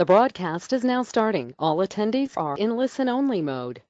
The broadcast is now starting. All attendees are in listen-only mode.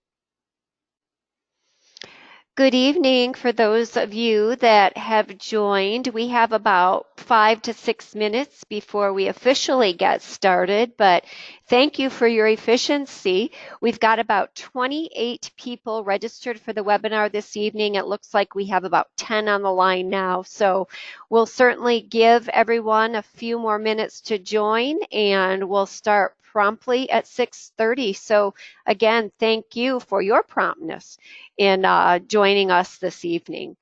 Good evening for those of you that have joined. We have about 5 to 6 minutes before we officially get started, but thank you for your efficiency. We've got about 28 people registered for the webinar this evening. It looks like we have about 10 on the line now, so we'll certainly give everyone a few more minutes to join, and we'll start promptly at 6:30. So again, thank you for your promptness in joining us this evening.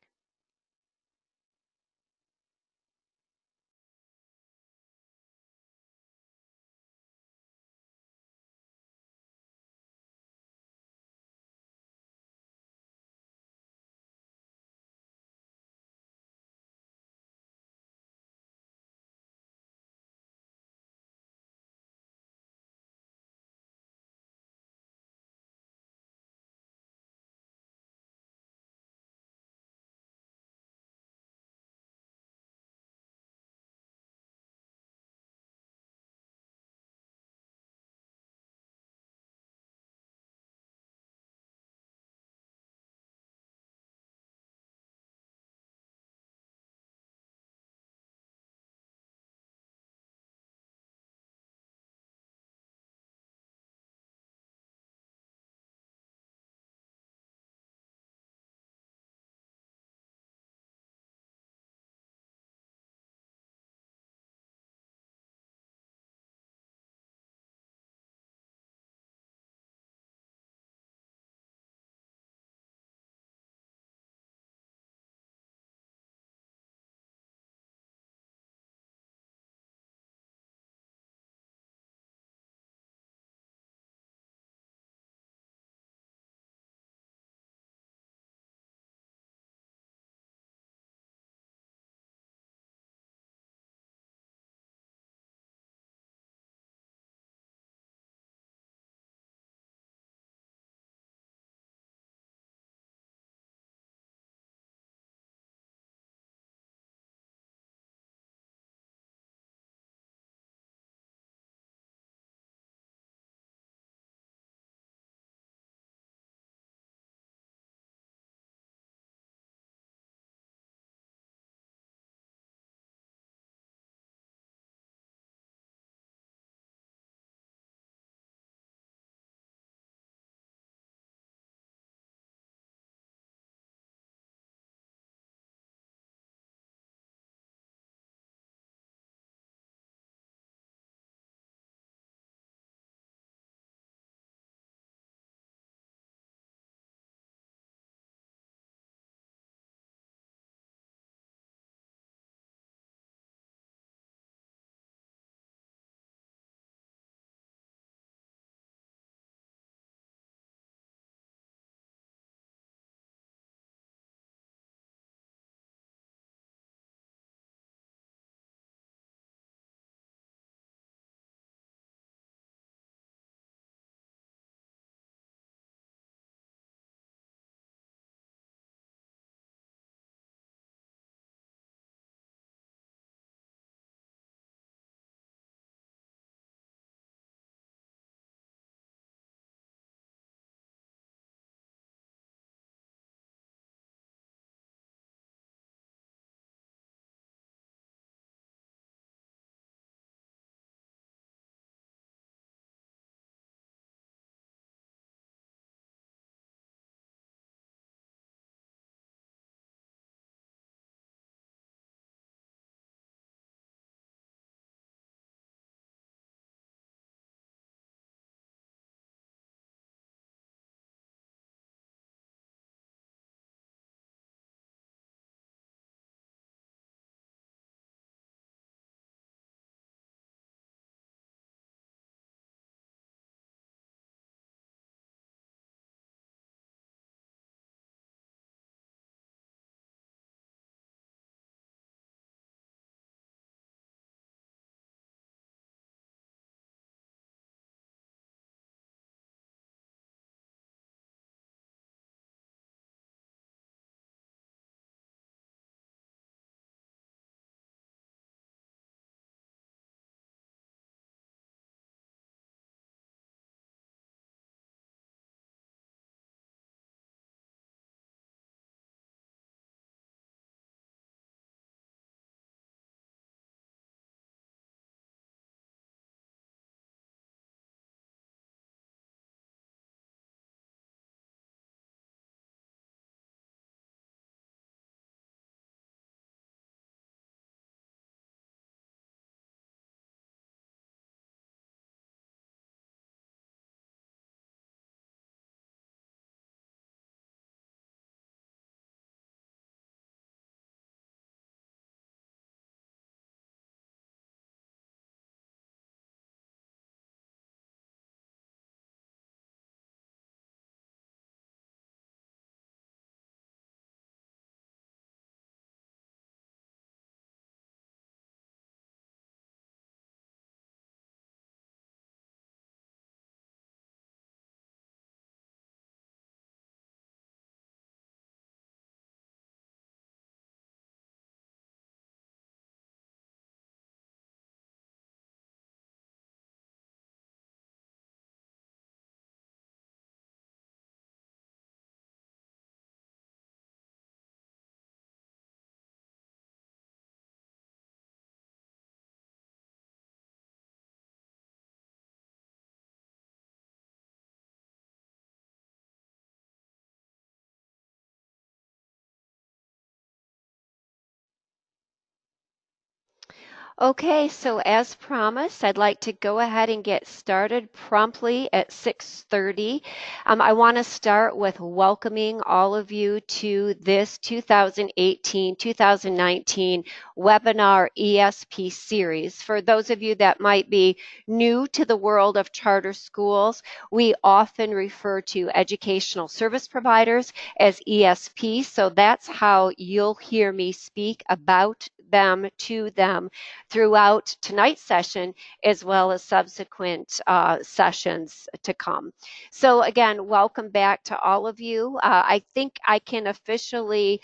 Okay, so as promised, I'd like to go ahead and get started promptly at 6:30. I want to start with welcoming all of you to this 2018-2019 webinar ESP series. For those of you that might be new to the world of charter schools, we often refer to educational service providers as ESP, so that's how you'll hear me speak about them to them throughout tonight's session as well as subsequent sessions to come. So again, welcome back to all of you. I think I can officially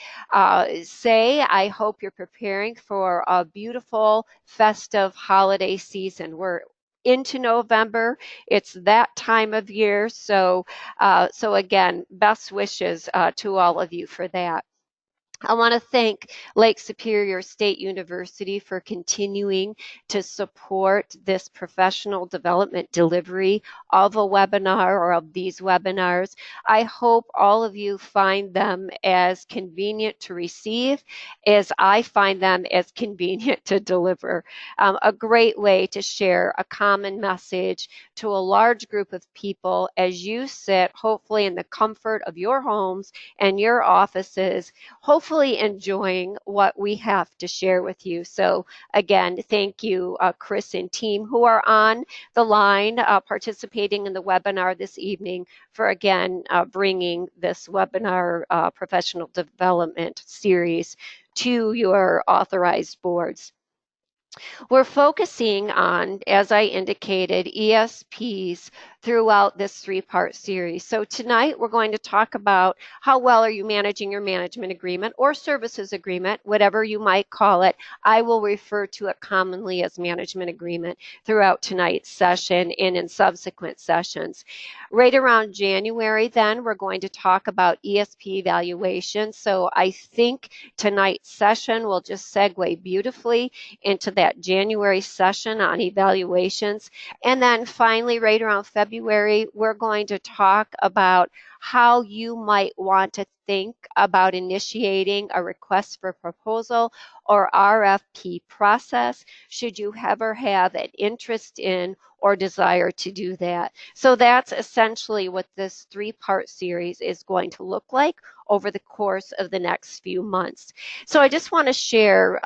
say I hope you're preparing for a beautiful festive holiday season. We're into November. It's that time of year. So again, best wishes to all of you for that. I want to thank Lake Superior State University for continuing to support this professional development delivery of a webinar or of these webinars. I hope all of you find them as convenient to receive as I find them as convenient to deliver. A great way to share a common message to a large group of people as you sit, hopefully in the comfort of your homes and your offices, hopefully enjoying what we have to share with you. So again, thank you, Chris and team who are on the line participating in the webinar this evening for again bringing this webinar professional development series to your authorized boards. We're focusing on, as I indicated, ESPs throughout this three-part series. So tonight we're going to talk about how well are you managing your management agreement or services agreement, whatever you might call it. I will refer to it commonly as management agreement throughout tonight's session and in subsequent sessions. Right around January then, we're going to talk about ESP evaluation. So I think tonight's session will just segue beautifully into that January session on evaluations. And then finally, right around February, we're going to talk about how you might want to think about initiating a request for proposal or RFP process should you ever have an interest in or desire to do that. So that's essentially what this three-part series is going to look like over the course of the next few months. So I just want to share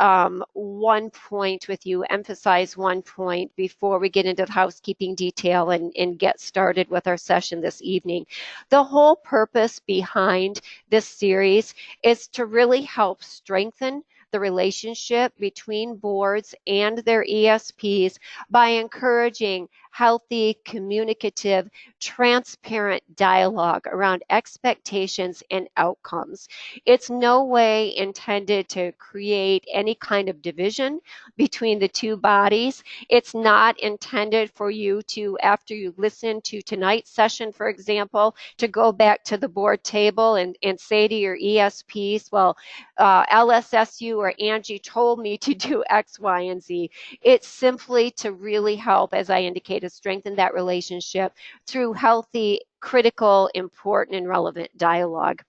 one point with you, emphasize one point before we get into the housekeeping detail and get started with our session this evening. The whole purpose behind this series is to really help strengthen the relationship between boards and their ESPs by encouraging healthy, communicative, transparent dialogue around expectations and outcomes. It's no way intended to create any kind of division between the two bodies. It's not intended for you to, after you listen to tonight's session, for example, to go back to the board table and say to your ESPs, well, LSSU or Angie told me to do X, Y, and Z. It's simply to really help, as I indicated, strengthen that relationship through healthy, critical, important, and relevant dialogue.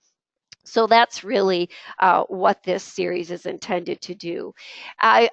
So that's really what this series is intended to do.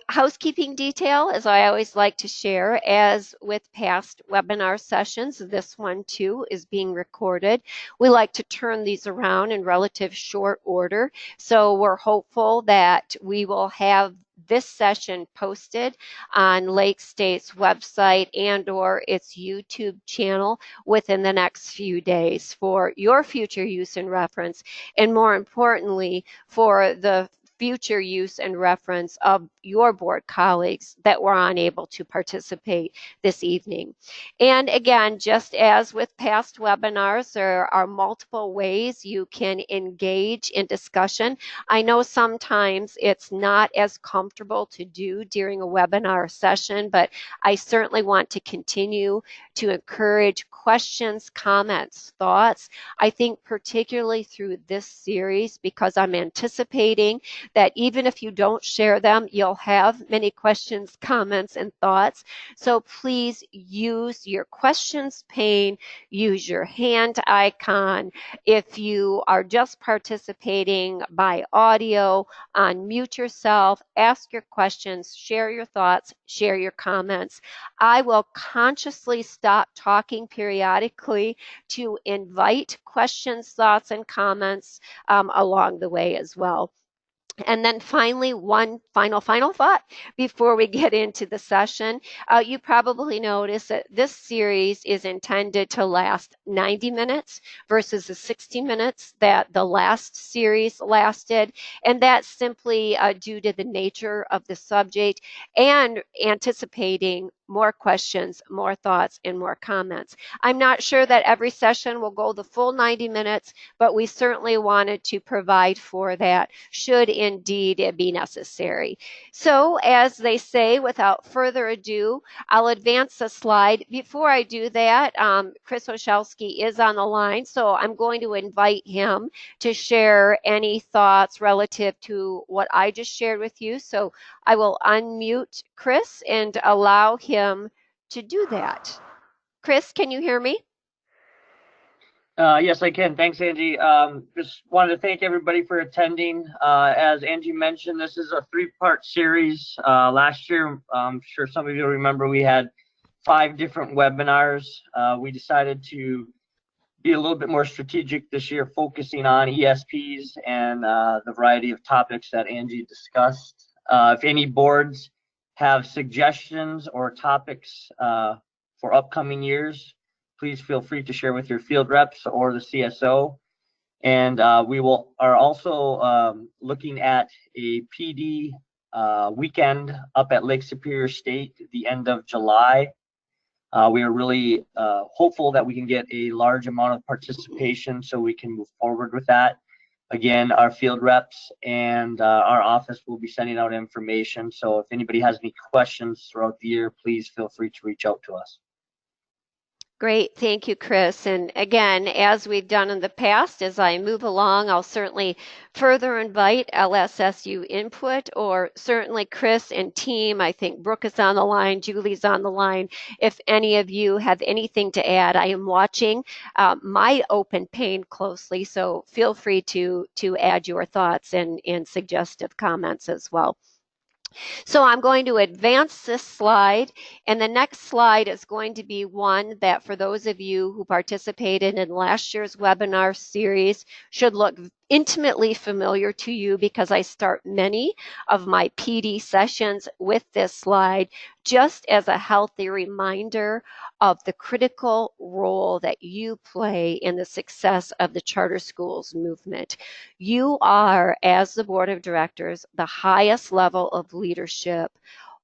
Housekeeping detail, as I always like to share, as with past webinar sessions, this one too is being recorded. We like to turn these around in relative short order. So we're hopeful that we will have this session posted on Lake State's website and or its YouTube channel within the next few days for your future use and reference, and more importantly, for the future use and reference of your board colleagues that were unable to participate this evening. And again, just as with past webinars, there are multiple ways you can engage in discussion. I know sometimes it's not as comfortable to do during a webinar session, but I certainly want to continue to encourage questions, comments, thoughts. I think particularly through this series, because I'm anticipating that even if you don't share them, you'll have many questions, comments, and thoughts. So please use your questions pane, use your hand icon. If you are just participating by audio, unmute yourself, ask your questions, share your thoughts, share your comments. I will consciously stop talking periodically to invite questions, thoughts, and comments along the way as well. And then finally, one final thought before we get into the session. You probably noticed that this series is intended to last 90 minutes versus the 60 minutes that the last series lasted. And that's simply due to the nature of the subject and anticipating more questions, more thoughts, and more comments. I'm not sure that every session will go the full 90 minutes, but we certainly wanted to provide for that should indeed it be necessary. So as they say, without further ado, I'll advance the slide. Before I do that, Chris Oshowski is on the line, so I'm going to invite him to share any thoughts relative to what I just shared with you. So I will unmute Chris and allow him to do that. Chris, can you hear me? Yes, I can. Thanks, Angie. Just wanted to thank everybody for attending. As Angie mentioned, this is a three-part series. Last year, I'm sure some of you remember, we had 5 different webinars. We decided to be a little bit more strategic this year, focusing on ESPs and the variety of topics that Angie discussed. If any boards have suggestions or topics for upcoming years, please feel free to share with your field reps or the CSO. And we are also looking at a PD weekend up at Lake Superior State at the end of July. We are really hopeful that we can get a large amount of participation so we can move forward with that. Again, our field reps and our office will be sending out information. So if anybody has any questions throughout the year, please feel free to reach out to us. Great. Thank you, Chris. And again, as we've done in the past, as I move along, I'll certainly further invite LSSU input, or certainly Chris and team. I think Brooke is on the line, Julie's on the line. If any of you have anything to add, I am watching my open pane closely, so feel free to add your thoughts and suggestive comments as well. So I'm going to advance this slide, and the next slide is going to be one that for those of you who participated in last year's webinar series should look intimately familiar to you, because I start many of my PD sessions with this slide just as a healthy reminder of the critical role that you play in the success of the charter schools movement. You are, as the board of directors, the highest level of leadership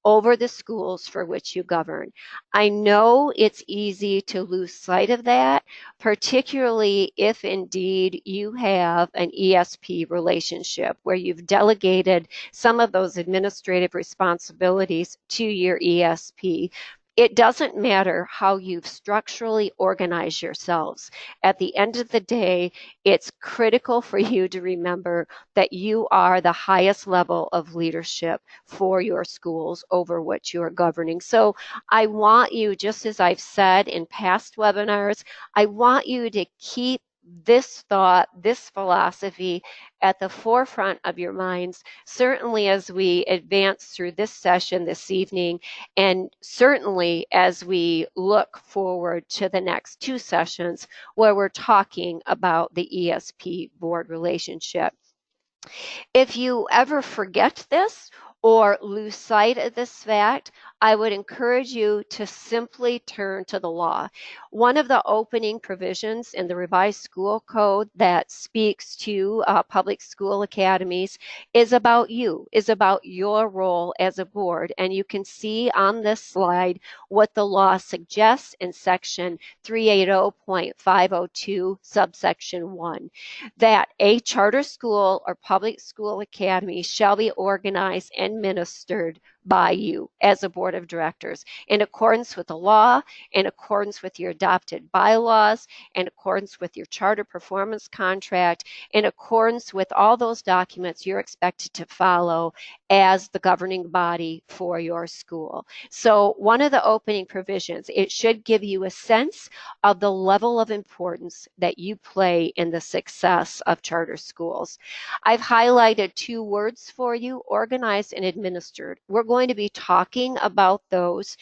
over the schools for which you govern. I know it's easy to lose sight of that, particularly if indeed you have an ESP relationship where you've delegated some of those administrative responsibilities to your ESP. It doesn't matter how you've structurally organized yourselves. At the end of the day, it's critical for you to remember that you are the highest level of leadership for your schools over which you are governing. So I want you, just as I've said in past webinars, I want you to keep this thought, this philosophy at the forefront of your minds, certainly as we advance through this session this evening, and certainly as we look forward to the next 2 sessions where we're talking about the ESP board relationship. If you ever forget this or lose sight of this fact, I would encourage you to simply turn to the law. One of the opening provisions in the revised school code that speaks to public school academies is about you, is about your role as a board. And you can see on this slide what the law suggests in section 380.502 subsection 1, that a charter school or public school academy shall be organized and administered by you as a board of directors in accordance with the law, in accordance with your adopted bylaws, in accordance with your charter performance contract, in accordance with all those documents you're expected to follow as the governing body for your school. So one of the opening provisions, it should give you a sense of the level of importance that you play in the success of charter schools. I've highlighted 2 words for you, organized and administered. We're going to be talking about those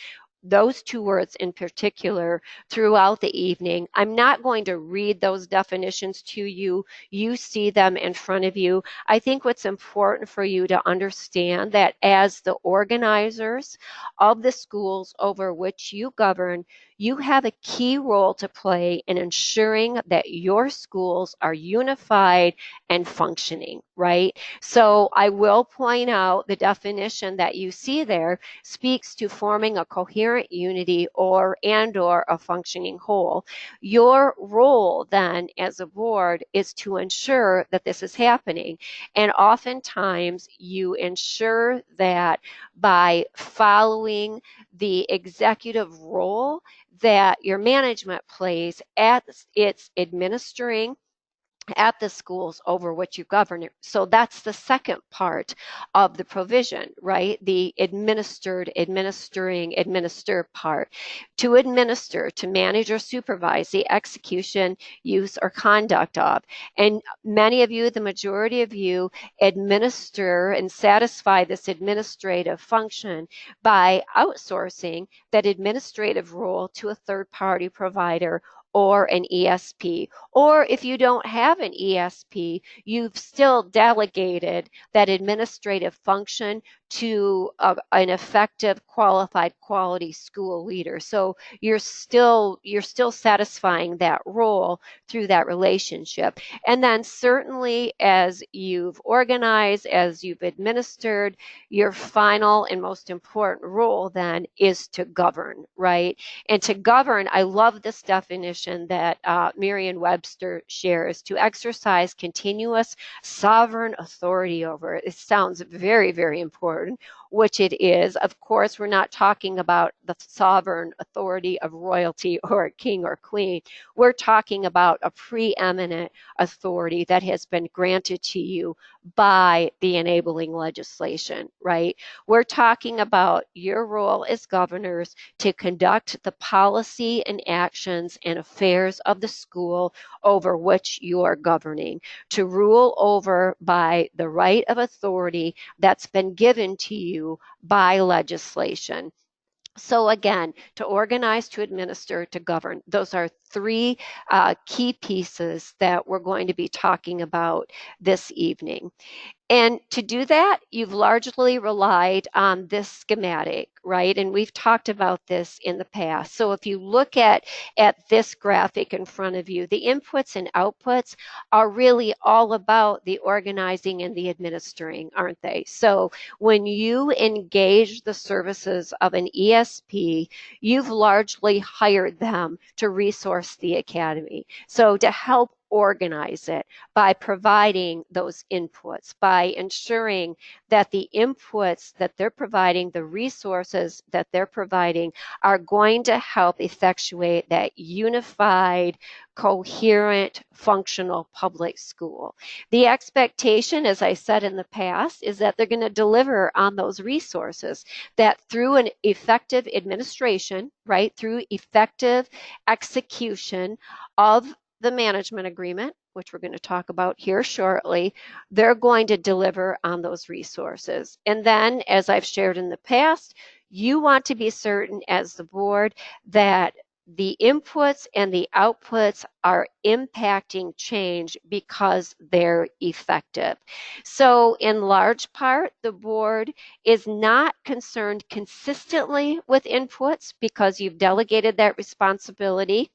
2 words in particular throughout the evening. I'm not going to read those definitions to you. You see them in front of you. I think what's important for you to understand that as the organizers of the schools over which you govern, you have a key role to play in ensuring that your schools are unified and functioning, right? So I will point out the definition that you see there speaks to forming a coherent unity or a functioning whole. Your role then as a board is to ensure that this is happening. And oftentimes you ensure that by following the executive role that your management plays at its administering at the schools over which you govern. So that's the second part of the provision, right? The administer part. To administer, to manage or supervise the execution, use, or conduct of. And many of you, the majority of you, administer and satisfy this administrative function by outsourcing that administrative role to a third-party provider or an ESP. Or if you don't have an ESP, you've still delegated that administrative function to an effective, qualified, quality school leader. So you're still satisfying that role through that relationship. And then certainly as you've organized, as you've administered, your final and most important role then is to govern, right? And to govern, I love this definition that Merriam-Webster shares, to exercise continuous sovereign authority over it. It sounds very, very important, which it is. Of course, we're not talking about the sovereign authority of royalty or a king or queen. We're talking about a preeminent authority that has been granted to you by the enabling legislation, right? We're talking about your role as governors to conduct the policy and actions and affairs of the school over which you are governing, to rule over by the right of authority that's been given to you by legislation. So again, to organize, to administer, to govern, those are 3 key pieces that we're going to be talking about this evening. And to do that, you've largely relied on this schematic, right? And we've talked about this in the past. So if you look at this graphic in front of you, the inputs and outputs are really all about the organizing and the administering, aren't they? So when you engage the services of an ESP, you've largely hired them to resource the academy. So to help organize it by providing those inputs, by ensuring that the inputs that they're providing, the resources that they're providing are going to help effectuate that unified, coherent, functional public school. The expectation, as I said in the past, is that they're going to deliver on those resources, that through an effective administration, right, through effective execution of the management agreement, which we're going to talk about here shortly, they're going to deliver on those resources. And then, as I've shared in the past, you want to be certain as the board that the inputs and the outputs are impacting change because they're effective. So in large part, the board is not concerned consistently with inputs because you've delegated that responsibility.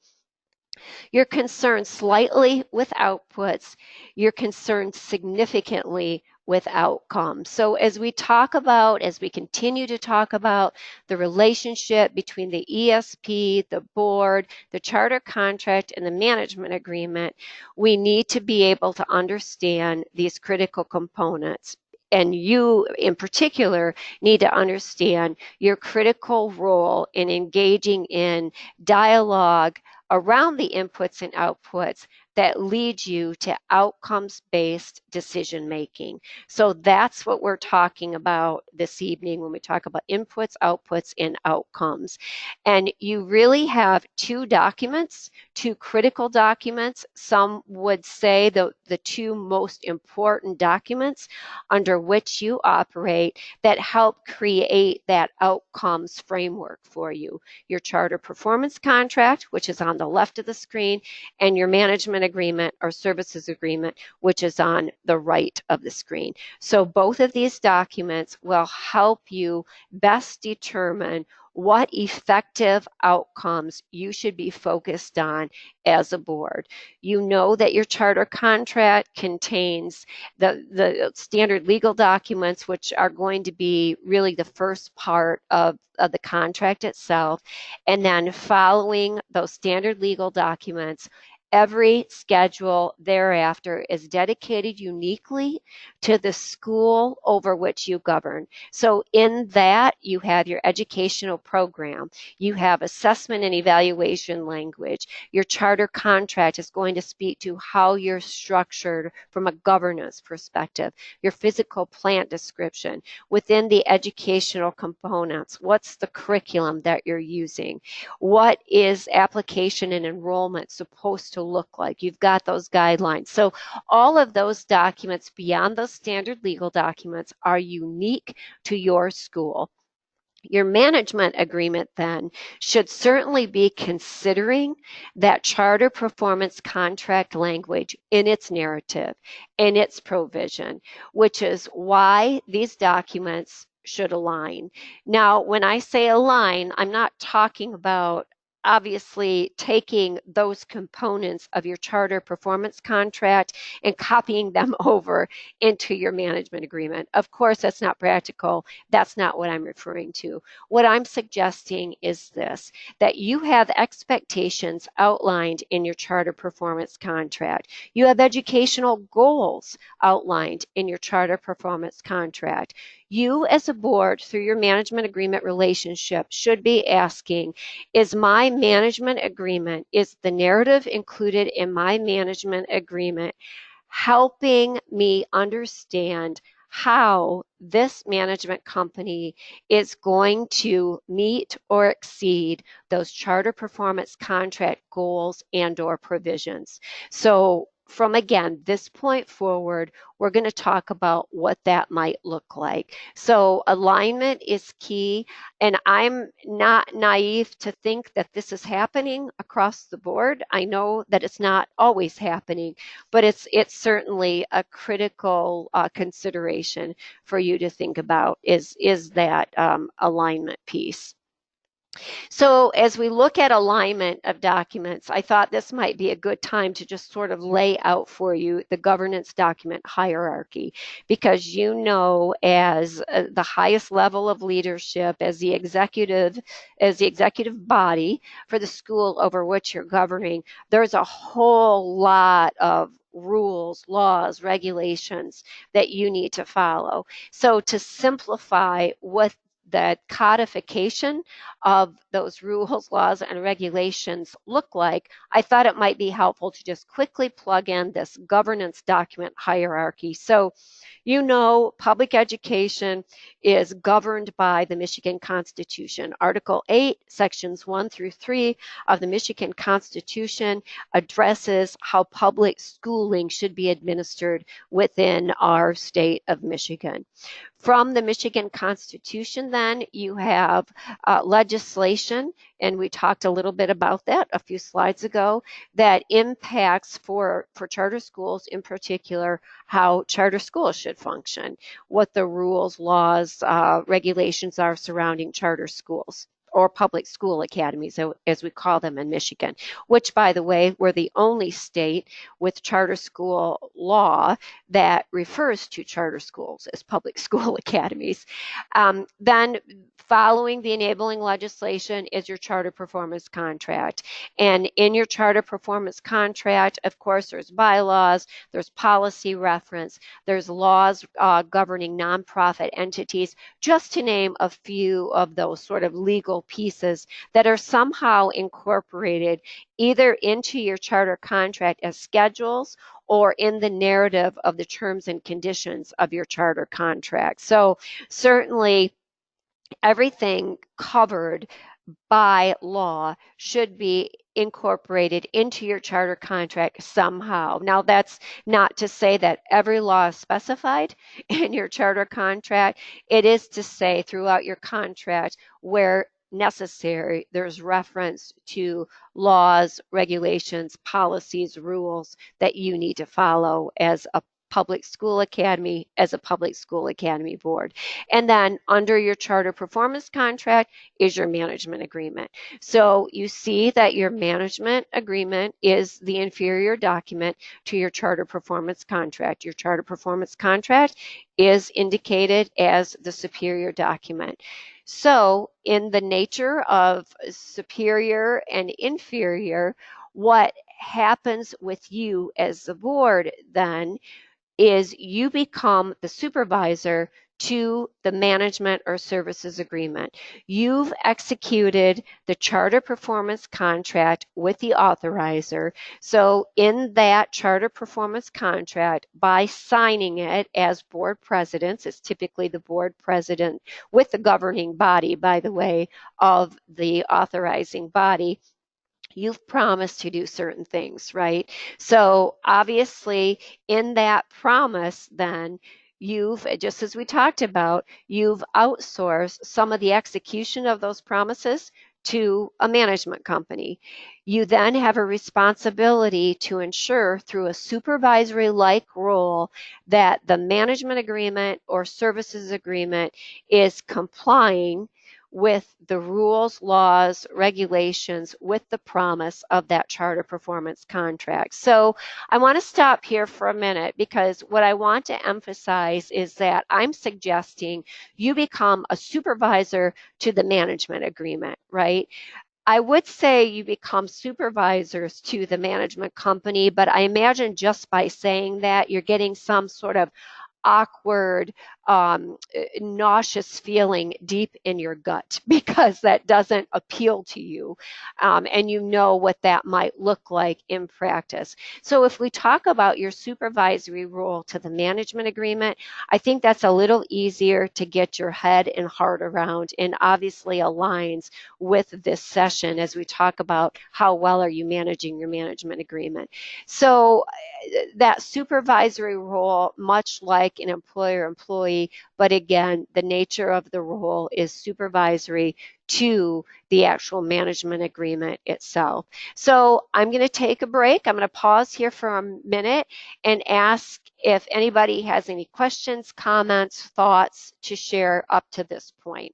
You're concerned slightly with outputs. You're concerned significantly with outcomes. So as we continue to talk about the relationship between the ESP, the board, the charter contract, and the management agreement, we need to be able to understand these critical components. and you in particular need to understand your critical role in engaging in dialogue around the inputs and outputs that lead you to outcomes-based decision making. So that's what we're talking about this evening when we talk about inputs, outputs, and outcomes. And you really have two documents, two critical documents. Some would say the two most important documents under which you operate that help create that outcomes framework for you. Your charter performance contract, which is on the left of the screen, and your management agreement or services agreement, which is on the right of the screen. So both of these documents will help you best determine what effective outcomes you should be focused on as a board. You know that your charter contract contains the standard legal documents, which are going to be really the first part of the contract itself. And then following those standard legal documents, every schedule thereafter is dedicated uniquely to the school over which you govern. So in that, you have your educational program, you have assessment and evaluation language. Your charter contract is going to speak to how you're structured from a governance perspective, your physical plant description. Within the educational components, what's the curriculum that you're using? What is application and enrollment supposed to look like? You've got those guidelines. So all of those documents beyond those standard legal documents are unique to your school. Your management agreement then should certainly be considering that charter performance contract language in its narrative, in its provision, which is why these documents should align. Now, when I say align, I'm not talking about obviously taking those components of your charter performance contract and copying them over into your management agreement. Of course, that's not practical. That's not what I'm referring to. What I'm suggesting is this, that you have expectations outlined in your charter performance contract. You have educational goals outlined in your charter performance contract. You as a board, through your management agreement relationship, should be asking, is my management agreement, is the narrative included in my management agreement helping me understand how this management company is going to meet or exceed those charter performance contract goals and or provisions? So from, again, this point forward, we're going to talk about what that might look like. So alignment is key, and I'm not naive to think that this is happening across the board. I know that it's not always happening, but it's certainly a critical consideration for you to think about is that alignment piece. So as we look at alignment of documents, I thought this might be a good time to just sort of lay out for you the governance document hierarchy, because you know, as the highest level of leadership, as the executive body for the school over which you're governing, there's a whole lot of rules, laws, regulations that you need to follow. So to simplify what the codification of those rules, laws, and regulations look like, I thought it might be helpful to just quickly plug in this governance document hierarchy. So, you know, public education is governed by the Michigan Constitution. Article 8, sections 1 through 3 of the Michigan Constitution addresses how public schooling should be administered within our state of Michigan. From the Michigan Constitution, then, you have legislation, and we talked a little bit about that a few slides ago, that impacts for charter schools in particular how charter schools should function, what the rules, laws, regulations are surrounding charter schools. or public school academies, as we call them in Michigan, which, by the way, we're the only state with charter school law that refers to charter schools as public school academies. Then following the enabling legislation is your charter performance contract. And in your charter performance contract, of course, there's bylaws, there's policy reference, there's laws governing nonprofit entities, just to name a few of those sort of legal pieces that are somehow incorporated either into your charter contract as schedules or in the narrative of the terms and conditions of your charter contract. So certainly everything covered by law should be incorporated into your charter contract somehow. Now, that's not to say that every law is specified in your charter contract. It is to say throughout your contract where necessary, there's reference to laws, regulations, policies, rules that you need to follow as a public school academy, as a public school academy board. And then under your charter performance contract is your management agreement. So you see that your management agreement is the inferior document to your charter performance contract. Your charter performance contract is indicated as the superior document. So in the nature of superior and inferior, what happens with you as the board then is you become the supervisor to the management or services agreement. You've executed the charter performance contract with the authorizer. So in that charter performance contract, by signing it as board presidents, it's typically the board president with the governing body, by the way, of the authorizing body, you've promised to do certain things, right? So obviously in that promise, then you've, just as we talked about, you've outsourced some of the execution of those promises to a management company. You then have a responsibility to ensure through a supervisory-like role that the management agreement or services agreement is complying with the rules, laws, regulations, with the promise of that charter performance contract. So I want to stop here for a minute because what I want to emphasize is that I'm suggesting you become a supervisor to the management agreement, right? I would say you become supervisors to the management company, but I imagine just by saying that you're getting some sort of awkward, nauseous feeling deep in your gut because that doesn't appeal to you. And you know what that might look like in practice. So if we talk about your supervisory role to the management agreement, I think that's a little easier to get your head and heart around and obviously aligns with this session as we talk about how well are you managing your management agreement. So that supervisory role, much like an employer-employee, but again, the nature of the role is supervisory to the actual management agreement itself. So I'm going to take a break. I'm going to pause here for a minute and ask if anybody has any questions, comments, thoughts to share up to this point.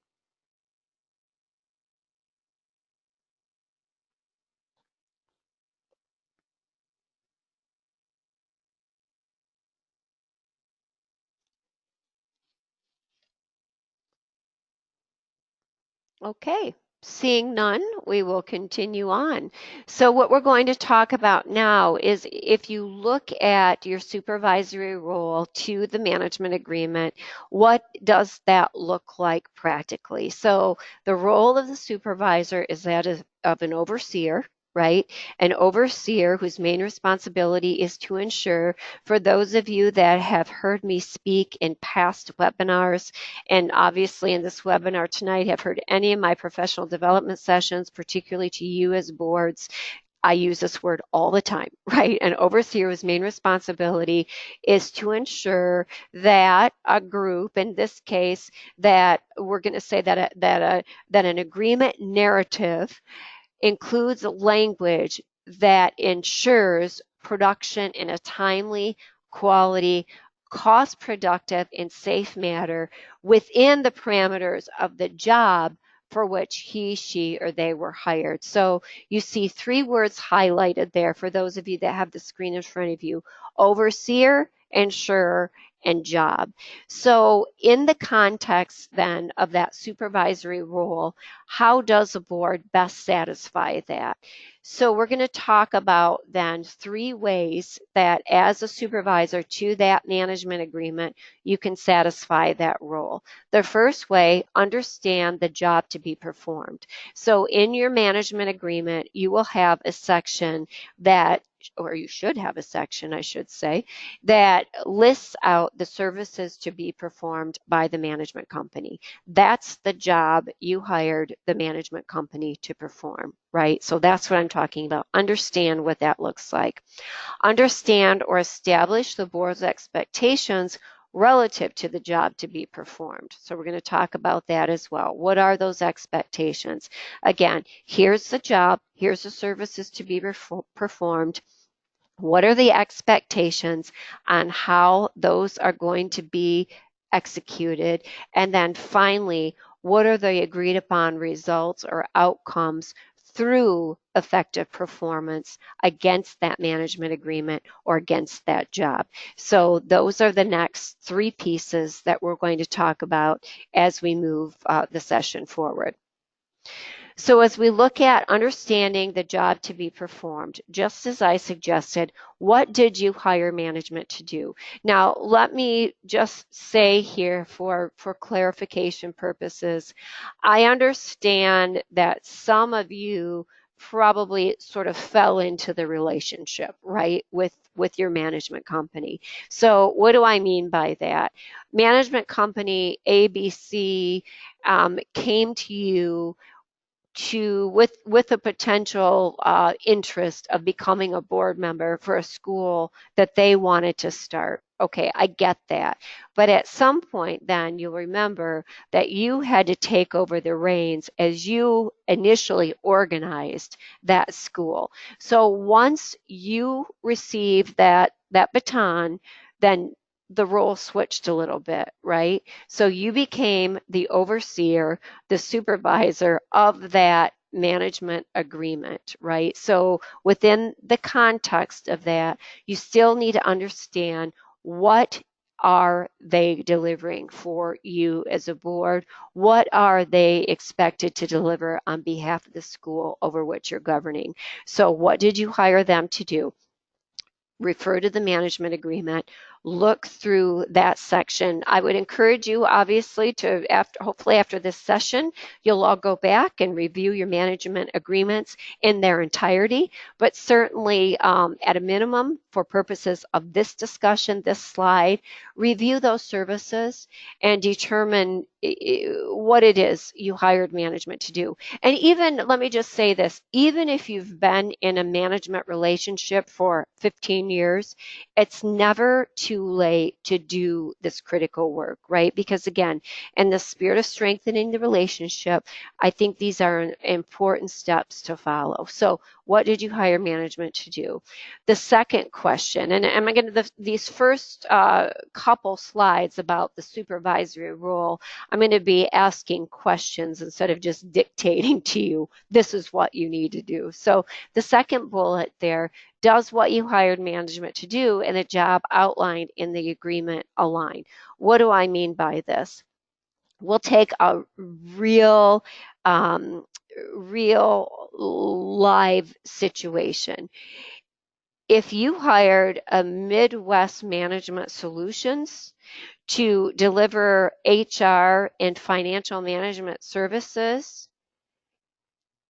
Okay, seeing none, we will continue on. So what we're going to talk about now is if you look at your supervisory role to the management agreement, what does that look like practically? So the role of the supervisor is that of an overseer, right? An overseer whose main responsibility is to ensure, for those of you that have heard me speak in past webinars, and obviously in this webinar tonight have heard any of my professional development sessions, particularly to you as boards, I use this word all the time, right? An overseer's main responsibility is to ensure that a group, in this case, that we're going to say that an agreement narrative includes language that ensures production in a timely, quality, cost productive, and safe manner within the parameters of the job for which he, she, or they were hired. So you see 3 words highlighted there for those of you that have the screen in front of you: overseer, insurer, and job. So in the context then of that supervisory role, how does a board best satisfy that? So we're going to talk about then 3 ways that as a supervisor to that management agreement, you can satisfy that role. The first way, understand the job to be performed. So in your management agreement, you will have a section that, or you should have a section, I should say, that lists out the services to be performed by the management company. That's the job you hired the management company to perform, right? So that's what I'm talking about. Understand what that looks like. Understand or establish the board's expectations relative to the job to be performed. So we're going to talk about that as well. What are those expectations? Again, here's the job, here's the services to be performed. What are the expectations on how those are going to be executed? And then finally, what are the agreed upon results or outcomes through effective performance against that management agreement or against that job? So those are the next 3 pieces that we're going to talk about as we move the session forward. So as we look at understanding the job to be performed, just as I suggested, what did you hire management to do? Now, let me just say here for clarification purposes, I understand that some of you probably sort of fell into the relationship, right, with your management company. So what do I mean by that? Management company ABC came to you with a potential interest of becoming a board member for a school that they wanted to start. Okay, I get that. But at some point then you'll remember that you had to take over the reins as you initially organized that school. So once you received that baton, then the role switched a little bit, right? So you became the overseer, the supervisor of that management agreement, right? So within the context of that, you still need to understand what are they delivering for you as a board? What are they expected to deliver on behalf of the school over which you're governing? So what did you hire them to do? Refer to the management agreement, look through that section. I would encourage you, obviously, to hopefully after this session, you'll all go back and review your management agreements in their entirety, but certainly at a minimum, for purposes of this discussion, this slide, review those services and determine what it is you hired management to do. And even, let me just say this, even if you've been in a management relationship for 15 years, it's never too late to do this critical work, right? Because again, in the spirit of strengthening the relationship, I think these are important steps to follow. So what did you hire management to do? The second question, and I'm going to, these first couple slides about the supervisory role, I'm going to be asking questions instead of just dictating to you, this is what you need to do. So the second bullet there, does what you hired management to do and the job outlined in the agreement align? What do I mean by this? We'll take a real live situation. If you hired a Midwest Management Solutions to deliver HR and financial management services,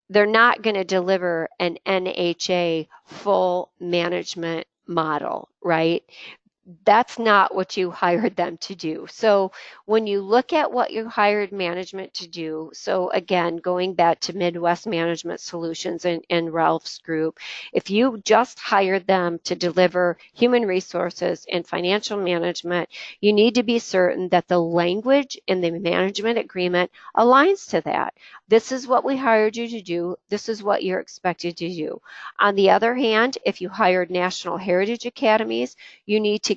they're not going to deliver an NHA full management model, right? That's not what you hired them to do. So when you look at what you hired management to do, so again, going back to Midwest Management Solutions and Ralph's group, if you just hired them to deliver human resources and financial management, you need to be certain that the language in the management agreement aligns to that. This is what we hired you to do. This is what you're expected to do. On the other hand, if you hired National Heritage Academies, you need to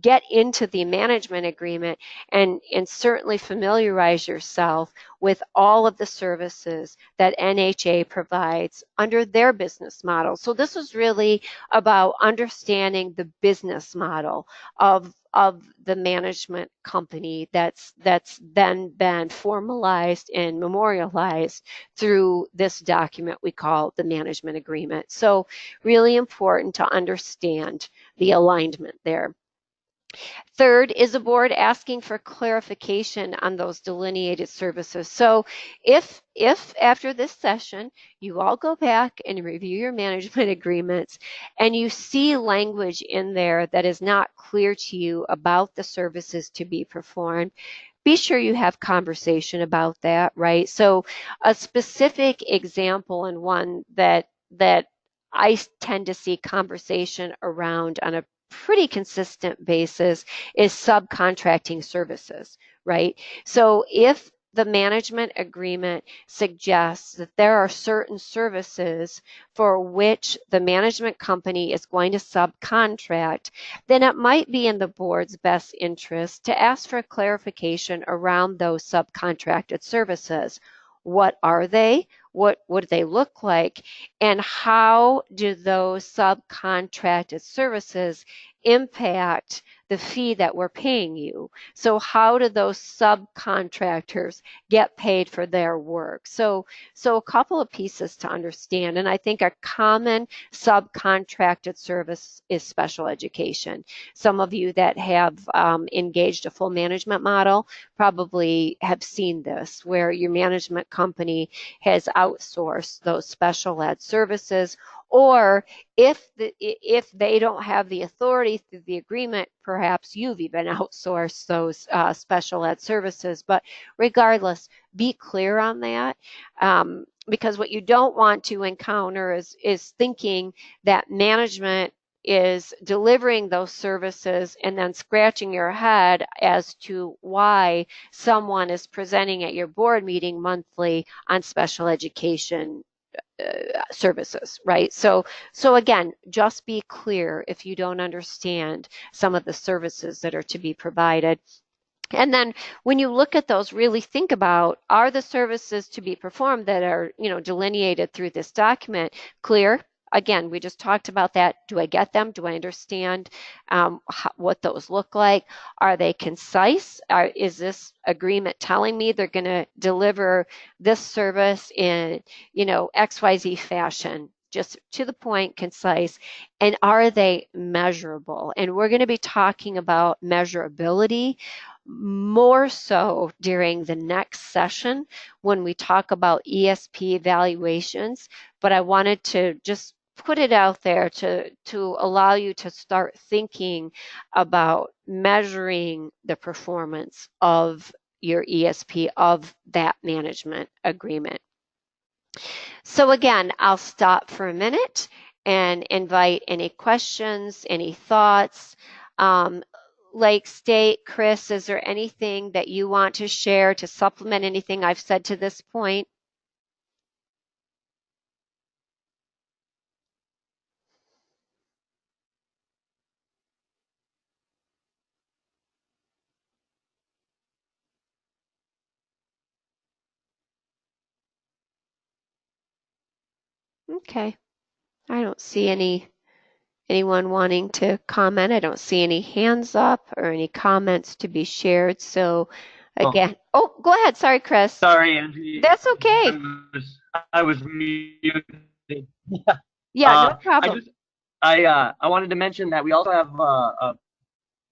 get into the management agreement and certainly familiarize yourself with all of the services that NHA provides under their business model. So this is really about understanding the business model of the management company that's then been formalized and memorialized through this document we call the management agreement. So really important to understand the alignment there. Third is the board asking for clarification on those delineated services. So if after this session, you all go back and review your management agreements and you see language in there that is not clear to you about the services to be performed, be sure you have conversation about that, right? So a specific example and one that I tend to see conversation around on a pretty consistent basis is subcontracting services, right? So if the management agreement suggests that there are certain services for which the management company is going to subcontract, then it might be in the board's best interest to ask for clarification around those subcontracted services. What are they? What do they look like? And how do those subcontracted services impact the fee that we're paying you? So how do those subcontractors get paid for their work? So a couple of pieces to understand. And I think a common subcontracted service is special education. Some of you that have engaged a full management model probably have seen this, where your management company has outsourced those special ed services, or if they don't have the authority through the agreement, perhaps you've even outsourced those special ed services. But regardless, be clear on that, because what you don't want to encounter is thinking that management is delivering those services and then scratching your head as to why someone is presenting at your board meeting monthly on special education services, right? So again, just be clear if you don't understand some of the services that are to be provided. And then when you look at those, really think about, are the services to be performed that are, delineated through this document clear? Again, we just talked about that. Do I get them? Do I understand what those look like? Are they concise? Is this agreement telling me they're going to deliver this service in, XYZ fashion? Just to the point, concise, and are they measurable? And we're going to be talking about measurability more so during the next session when we talk about ESP evaluations, but I wanted to just put it out there to allow you to start thinking about measuring the performance of your ESP, of that management agreement. So again, I'll stop for a minute and invite any questions, any thoughts. Lake State, Chris, is there anything that you want to share to supplement anything I've said to this point? Okay. I don't see anyone wanting to comment. I don't see any hands up or any comments to be shared. So again, go ahead. Sorry, Chris. Sorry, Angie. That's okay. I was muted. Yeah, no problem. I wanted to mention that we also have a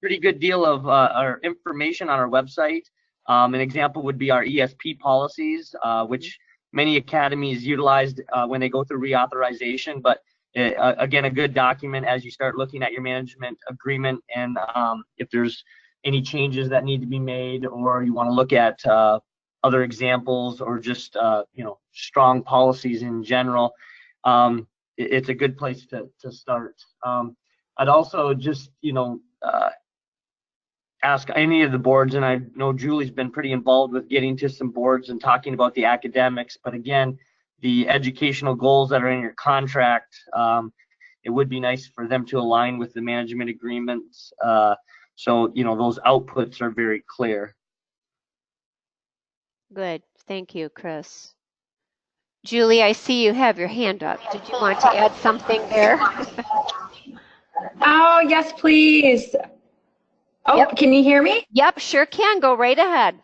pretty good deal of our information on our website. An example would be our ESP policies, which many academies utilized when they go through reauthorization. But again, a good document as you start looking at your management agreement, and if there's any changes that need to be made, or you want to look at other examples, or just strong policies in general, it's a good place to start. I'd also just ask any of the boards, and I know Julie's been pretty involved with getting to some boards and talking about the academics, but again, the educational goals that are in your contract, it would be nice for them to align with the management agreements. So, those outputs are very clear. Good. Thank you, Chris. Julie, I see you have your hand up. Did you want to add something there? Oh, yes, please. Oh, Yep. Can you hear me? Yep, sure can. Go right ahead.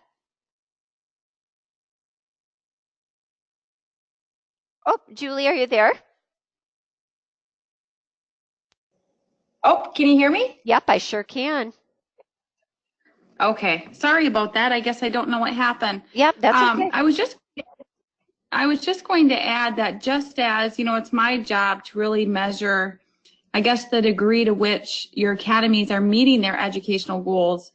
Oh, Julie, are you there? Oh, can you hear me? Yep, I sure can. Okay, sorry about that. I guess I don't know what happened. Yep, that's okay. I was just going to add that just as, it's my job to really measure, I guess, the degree to which your academies are meeting their educational goals.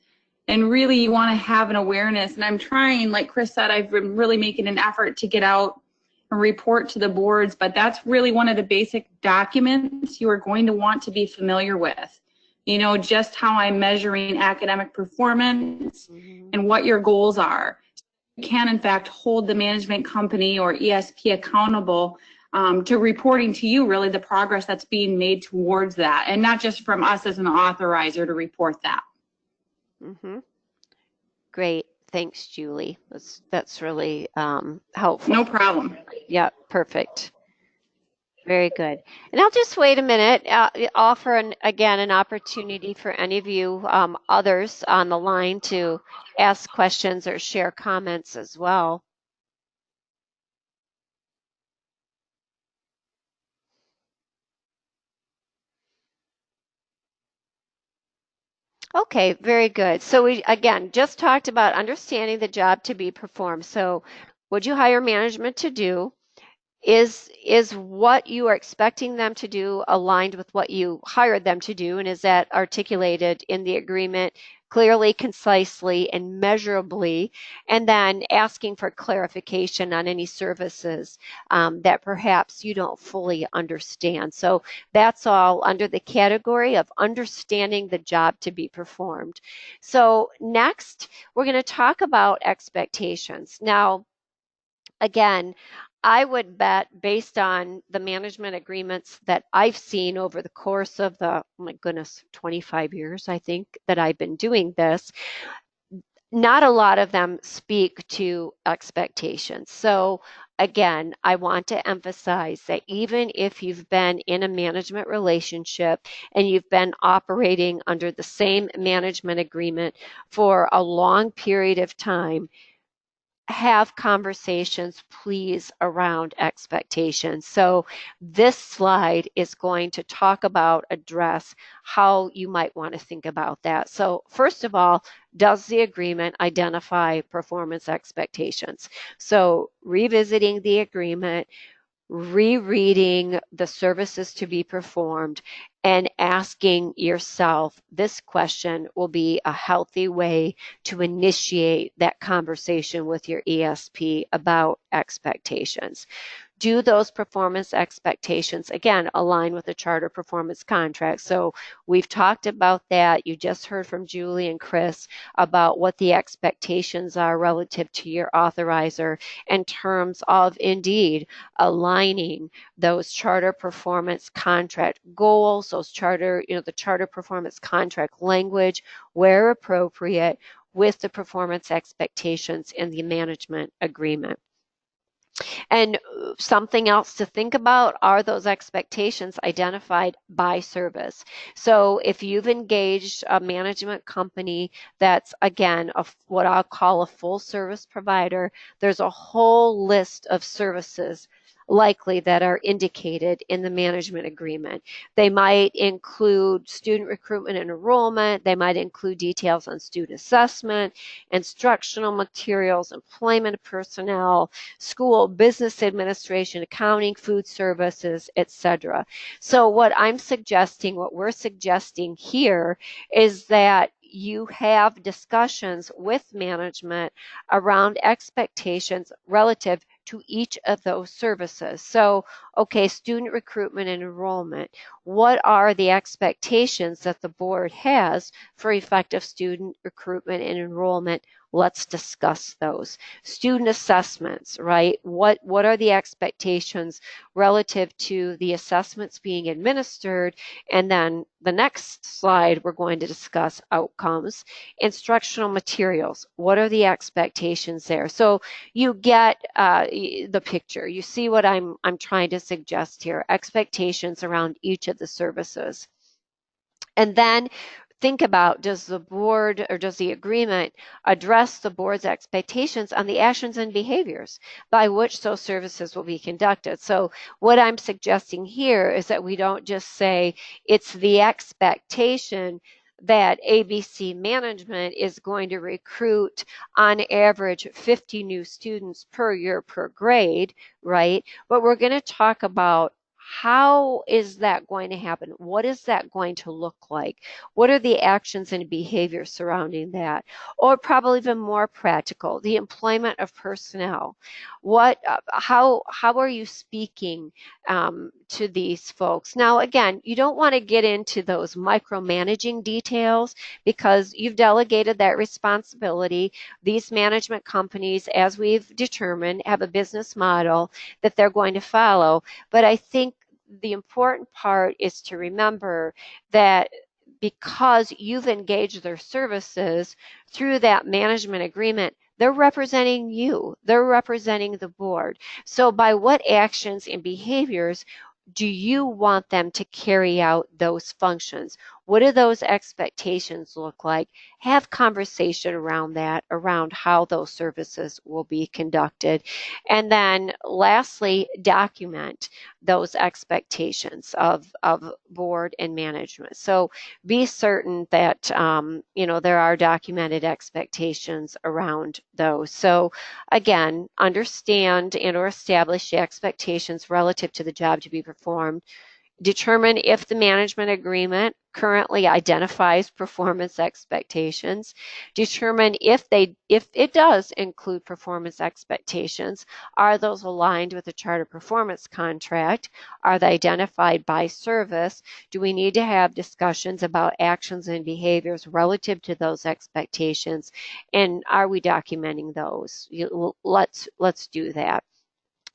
And really you want to have an awareness. And I'm trying, like Chris said, I've been really making an effort to get out and report to the boards, but that's really one of the basic documents you are going to want to be familiar with. Just how I'm measuring academic performance and what your goals are. You can, in fact, hold the management company or ESP accountable to reporting to you really the progress that's being made towards that, and not just from us as an authorizer to report that. Great. Thanks, Julie. That's really helpful. No problem. Yeah, perfect. Very good. And I'll just wait a minute, offer again an opportunity for any of you others on the line to ask questions or share comments as well. Okay, very good. So we, again, just talked about understanding the job to be performed. So would you hire management to do? Is what you are expecting them to do aligned with what you hired them to do? And is that articulated in the agreement clearly, concisely, and measurably? And then asking for clarification on any services that perhaps you don't fully understand. So that's all under the category of understanding the job to be performed. So next, we're going to talk about expectations. Now, again, I would bet, based on the management agreements that I've seen over the course of the, oh my goodness, 25 years, I think, that I've been doing this, not a lot of them speak to expectations. So again, I want to emphasize that even if you've been in a management relationship and you've been operating under the same management agreement for a long period of time, have conversations, please, around expectations. So this slide is going to address how you might want to think about that. So first of all, does the agreement identify performance expectations? So revisiting the agreement, rereading the services to be performed, and asking yourself this question will be a healthy way to initiate that conversation with your ESP about expectations. Do those performance expectations, again, align with the charter performance contract? So we've talked about that. You just heard from Julie and Chris about what the expectations are relative to your authorizer in terms of, indeed, aligning those charter performance contract goals, those charter, the charter performance contract language, where appropriate, with the performance expectations in the management agreement. And something else to think about are those expectations identified by service. So if you've engaged a management company that's, again, what I'll call a full service provider, there's a whole list of services likely that are indicated in the management agreement. They might include student recruitment and enrollment. They might include details on student assessment, instructional materials, employment personnel, school, business administration, accounting, food services, etc. So what we're suggesting here is that you have discussions with management around expectations relative to each of those services. So, okay, student recruitment and enrollment. What are the expectations that the board has for effective student recruitment and enrollment Let's discuss those. Student assessments, right? What are the expectations relative to the assessments being administered? And then the next slide, we're going to discuss outcomes. Instructional materials, what are the expectations there? So you get the picture. You see what I'm trying to suggest here, expectations around each of the services. And then think about, does the board or does the agreement address the board's expectations on the actions and behaviors by which those services will be conducted? So what I'm suggesting here is that we don't just say it's the expectation that ABC management is going to recruit on average 50 new students per year per grade, right? But we're going to talk about how is that going to happen? What is that going to look like? What are the actions and behaviors surrounding that? Or probably even more practical, the employment of personnel. How are you speaking to these folks? Now, again, you don't want to get into those micromanaging details because you've delegated that responsibility. These management companies, as we've determined, have a business model that they're going to follow. But I think the important part is to remember that because you've engaged their services through that management agreement, they're representing you. They're representing the board. So by what actions and behaviors do you want them to carry out those functions? What do those expectations look like? Have conversation around that, around how those services will be conducted. And then lastly, document those expectations of board and management. So be certain that there are documented expectations around those. So again, understand and or establish the expectations relative to the job to be performed. Determine if the management agreement currently identifies performance expectations. Determine if it does include performance expectations. Are those aligned with the charter performance contract? Are they identified by service? Do we need to have discussions about actions and behaviors relative to those expectations? And are we documenting those? Let's do that.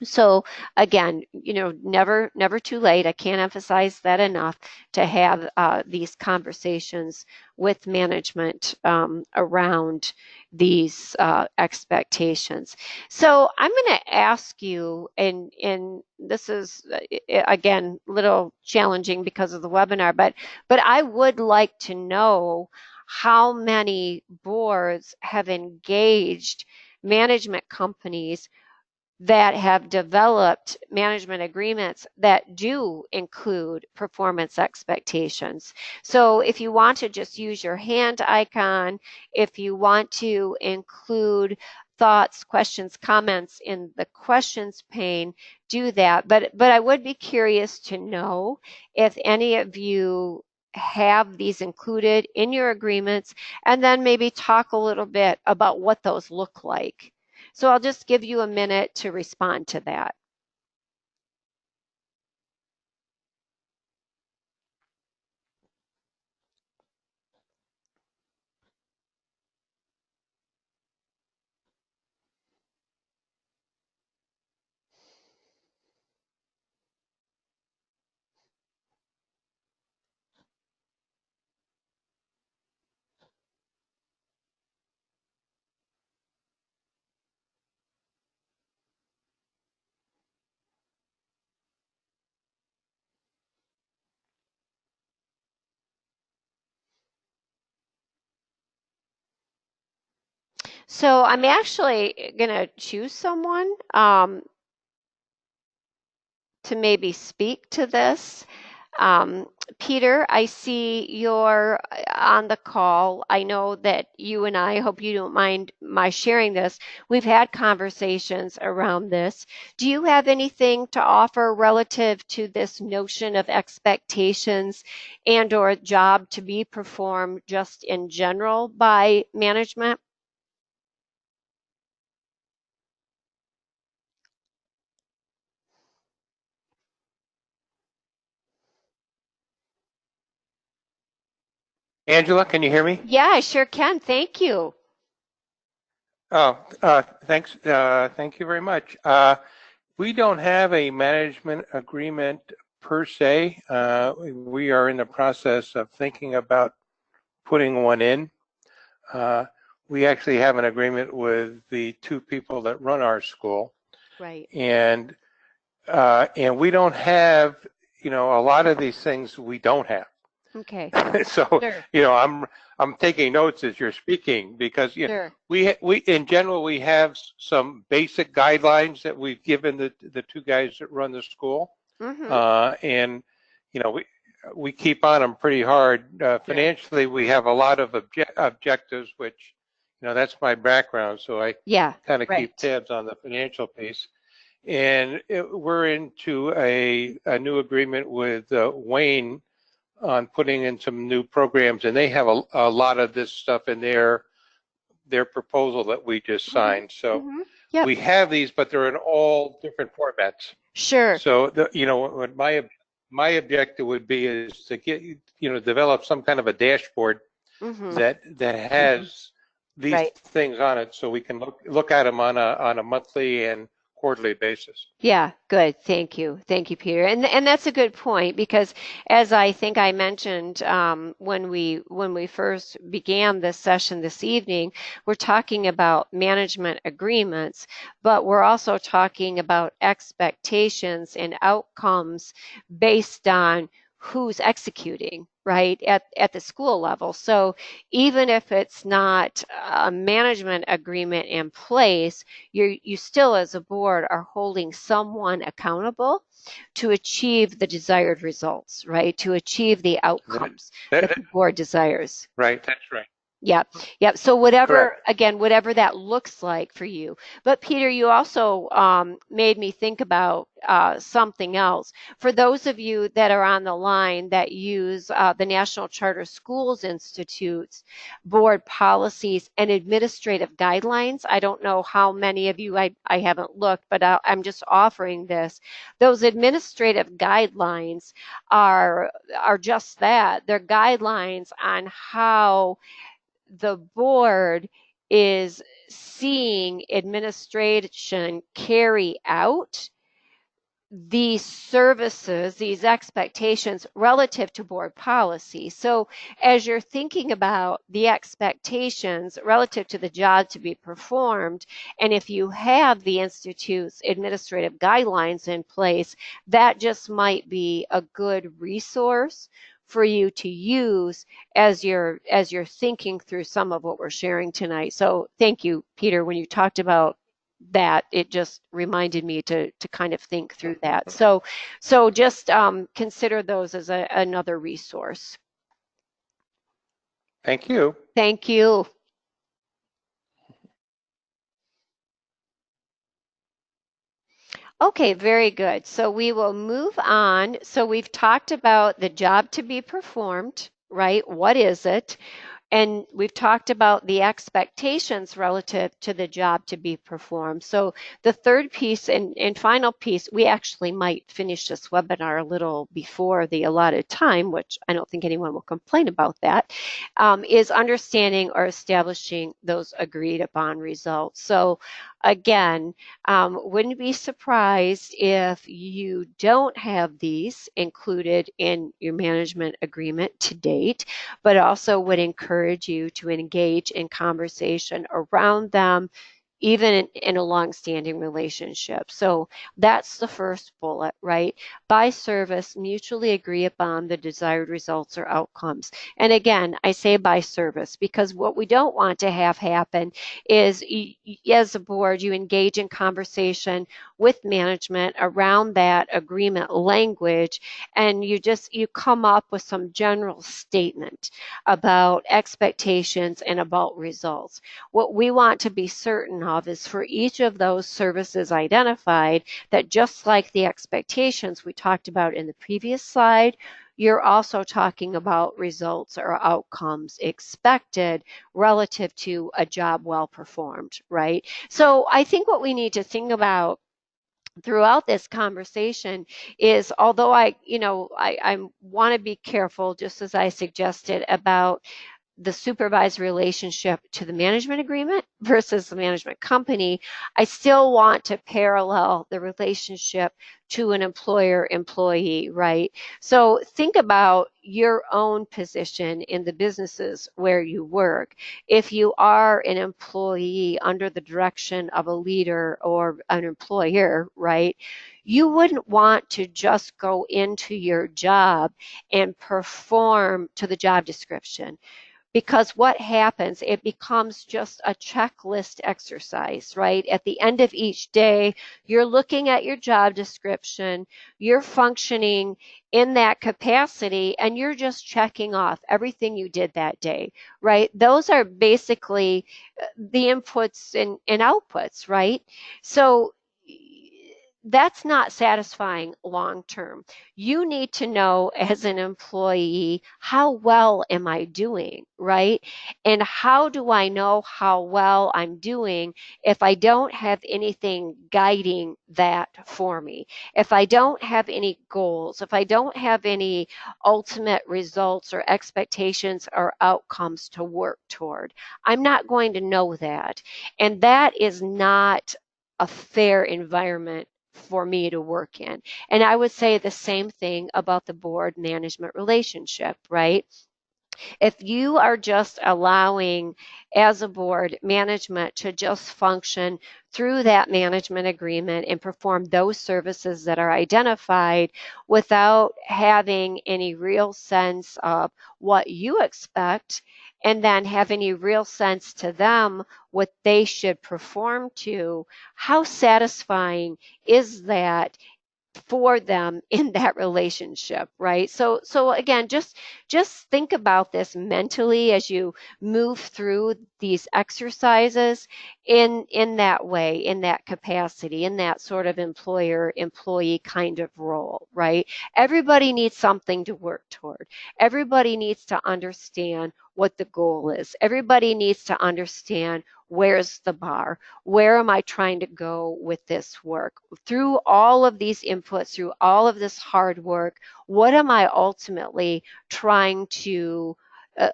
So again, never too late. I can't emphasize that enough to have these conversations with management around these expectations. So I'm going to ask you, and this is again a little challenging because of the webinar, but I would like to know how many boards have engaged management companies that have developed management agreements that do include performance expectations. So if you want to just use your hand icon, if you want to include thoughts, questions, comments in the questions pane, do that. But I would be curious to know if any of you have these included in your agreements, and then maybe talk a little bit about what those look like. So I'll just give you a minute to respond to that. So I'm actually going to choose someone to maybe speak to this. Peter, I see you're on the call. I know that you and I hope you don't mind my sharing this. We've had conversations around this. Do you have anything to offer relative to this notion of expectations and or job to be performed just in general by management? Angela, can you hear me? Yeah, I sure can. Thank you. Thanks. Thank you very much. We don't have a management agreement per se. We are in the process of thinking about putting one in. We actually have an agreement with the two people that run our school, Right. and we don't have, a lot of these things we don't have. Okay. So, Sure. I'm taking notes as you're speaking because Sure. we in general we have some basic guidelines that we've given the two guys that run the school, and we keep on them pretty hard. Financially, we have a lot of objectives, which that's my background, so I kind of keep tabs on the financial piece. And we're into a new agreement with Wayne on putting in some new programs, and they have a lot of this stuff in their proposal that we just signed. So we have these, but they're in all different formats. Sure. So what my objective would be is to get develop some kind of a dashboard that has these things on it, so we can look at them on a monthly and quarterly basis. Yeah, good. Thank you, Peter. And that's a good point, because as I think I mentioned when we first began this session this evening, we're talking about management agreements, but we're also talking about expectations and outcomes based on who's executing, right, at the school level. So even if it's not a management agreement in place, you still as a board are holding someone accountable to achieve the desired results, right, to achieve the outcomes that the board desires. Right, that's right. Yep. So whatever that looks like for you. But Peter, you also made me think about something else. For those of you that are on the line that use the National Charter Schools Institute's board policies and administrative guidelines, I don't know how many of you, I haven't looked, but I'm just offering this. Those administrative guidelines are just that. They're guidelines on how the board is seeing administration carry out these services, these expectations relative to board policy. So as you're thinking about the expectations relative to the job to be performed, and if you have the Institute's administrative guidelines in place, that just might be a good resource for you to use as you're thinking through some of what we're sharing tonight. So thank you, Peter. When you talked about that, it just reminded me to kind of think through that. So just consider those as another resource. Thank you. Thank you. Okay, very good. So we will move on. So we've talked about the job to be performed, right? What is it? And we've talked about the expectations relative to the job to be performed. So the third piece and final piece, we actually might finish this webinar a little before the allotted time, which I don't think anyone will complain about that, is understanding or establishing those agreed upon results. So again, wouldn't be surprised if you don't have these included in your management agreement to date, but also would encourage you to engage in conversation around them, even in a long-standing relationship. So that's the first bullet, right? By service, mutually agree upon the desired results or outcomes. And again, I say by service because what we don't want to have happen is, as a board, you engage in conversation with management around that agreement language, and you come up with some general statement about expectations and about results. What we want to be certain of is for each of those services identified that, just like the expectations we talked about in the previous slide, you're also talking about results or outcomes expected relative to a job well performed, right? So I think what we need to think about throughout this conversation is, although I want to be careful, just as I suggested, about the supervisor relationship to the management agreement versus the management company, I still want to parallel the relationship to an employer-employee, right? So think about your own position in the businesses where you work. If you are an employee under the direction of a leader or an employer, right, you wouldn't want to just go into your job and perform to the job description. Because what happens, it becomes just a checklist exercise, right? At the end of each day, you're looking at your job description, you're functioning in that capacity, and you're just checking off everything you did that day, right? Those are basically the inputs and outputs, right? So that's not satisfying long term. You need to know as an employee, how well am I doing, right? And how do I know how well I'm doing if I don't have anything guiding that for me? If I don't have any goals, if I don't have any ultimate results or expectations or outcomes to work toward, I'm not going to know that. And that is not a fair environment for me to work in. And I would say the same thing about the board management relationship, right? If you are just allowing, as a board, management to just function through that management agreement and perform those services that are identified without having any real sense of what you expect, and then have any real sense to them what they should perform to, how satisfying is that for them in that relationship, right? So again, just think about this mentally as you move through these exercises in that way, in that capacity, in that sort of employer-employee kind of role, right? Everybody needs something to work toward. Everybody needs to understand what the goal is. Everybody needs to understand, where's the bar? Where am I trying to go with this work? Through all of these inputs, through all of this hard work, what am I ultimately trying to